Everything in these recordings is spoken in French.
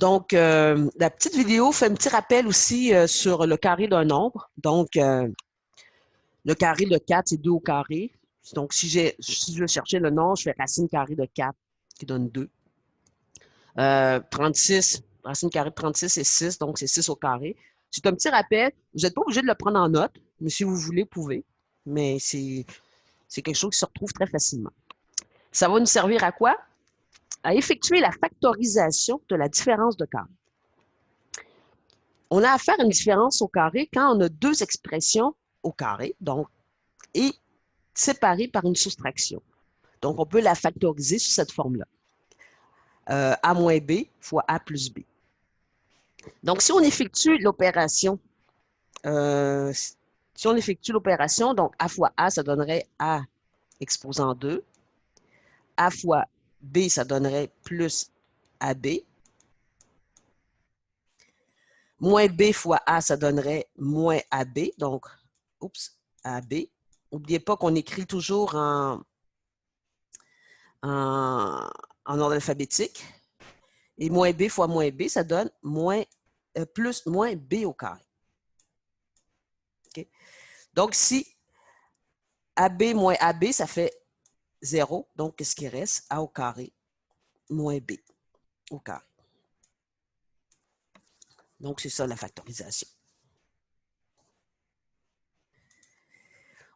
Donc, la petite vidéo fait un petit rappel aussi sur le carré d'un nombre. Donc, le carré de 4, c'est 2 au carré. Donc, si je veux chercher le nombre, je fais racine carrée de 4, qui donne 2. 36, racine carrée de 36, c'est 6, donc c'est 6 au carré. C'est un petit rappel. Vous n'êtes pas obligé de le prendre en note, mais si vous voulez, vous pouvez. Mais c'est quelque chose qui se retrouve très facilement. Ça va nous servir à quoi? À effectuer la factorisation de la différence de carré. On a affaire à une différence au carré quand on a deux expressions au carré, donc, et séparées par une soustraction. Donc, on peut la factoriser sous cette forme-là. A moins B fois A plus B. Donc, si on effectue l'opération, donc A fois A, ça donnerait A exposant 2. A fois B, ça donnerait plus AB. Moins B fois A, ça donnerait moins AB. Donc, AB. N'oubliez pas qu'on écrit toujours en ordre alphabétique. Et moins B fois moins B, ça donne plus moins B au carré. Okay? Donc, si AB moins AB, ça fait 0. Donc, qu'est-ce qui reste? A au carré moins B au carré. Donc, c'est ça la factorisation.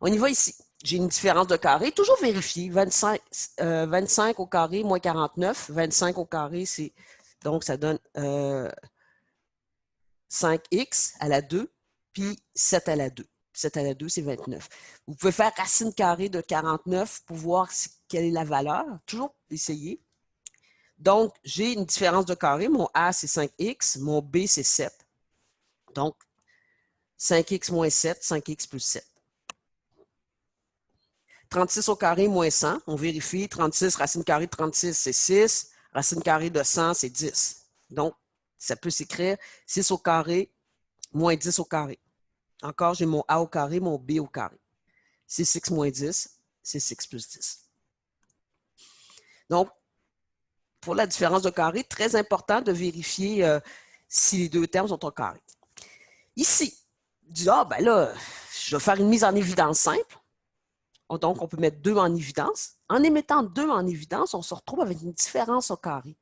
On y va ici. J'ai une différence de carré. Toujours vérifier. 25 au carré moins 49. 25 au carré, c'est donc ça donne 5x à la 2, puis 7 à la 2. 7 à la 2, c'est 29. Vous pouvez faire racine carrée de 49 pour voir quelle est la valeur. Toujours essayer. Donc, j'ai une différence de carré. Mon A, c'est 5x. Mon B, c'est 7. Donc, 5x moins 7, 5x plus 7. 36 au carré moins 100. On vérifie. 36, racine carrée de 36, c'est 6. Racine carrée de 100, c'est 10. Donc, ça peut s'écrire 6 au carré moins 10 au carré. Encore, j'ai mon A au carré, mon B au carré. C'est 6 moins 10, c'est 6 plus 10. Donc, pour la différence de carré, très important de vérifier si les deux termes sont au carré. Ici, ben là, je vais faire une mise en évidence simple. Donc, on peut mettre 2 en évidence. En émettant 2 en évidence, on se retrouve avec une différence au carré.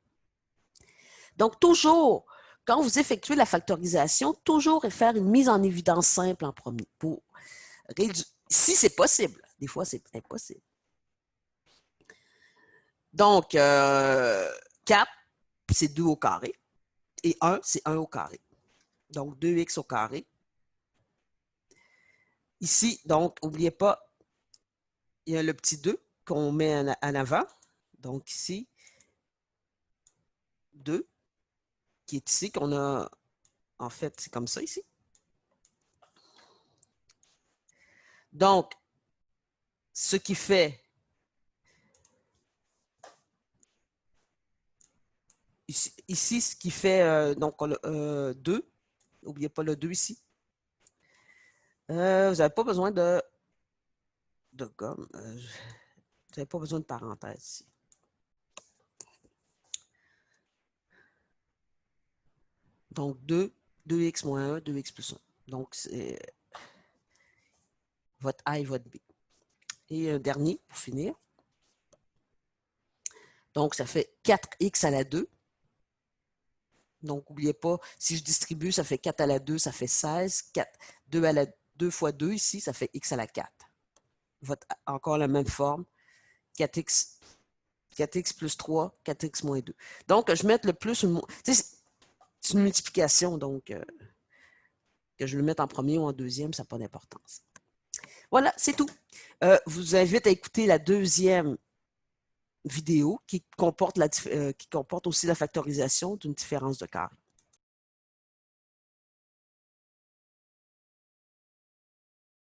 Donc, toujours, quand vous effectuez la factorisation, toujours faire une mise en évidence simple en premier pour réduire, si c'est possible. Des fois, c'est impossible. Donc, 4, c'est 2 au carré. Et 1, c'est 1 au carré. Donc, 2x au carré. Ici, donc, n'oubliez pas, il y a le petit 2 qu'on met en avant. Donc, ici, 2, qui est ici, qu'on a, en fait, c'est comme ça ici. Donc, ce qui fait ici, ce qui fait donc 2. N'oubliez pas le 2 ici. Vous n'avez pas besoin de gomme. Vous n'avez pas besoin de parenthèse ici. Donc, 2x moins 1, 2x plus 1. Donc, c'est votre A et votre B. Et un dernier pour finir. Donc, ça fait 4x à la 2. Donc, n'oubliez pas, si je distribue, ça fait 4 à la 2, ça fait 16. 2 fois 2 ici, ça fait x à la 4. Encore la même forme. 4x plus 3, 4x moins 2. Donc, je mets le plus, c'est une multiplication, donc que je le mette en premier ou en deuxième, ça n'a pas d'importance. Voilà, c'est tout. Je vous invite à écouter la deuxième vidéo qui comporte aussi la factorisation d'une différence de carré.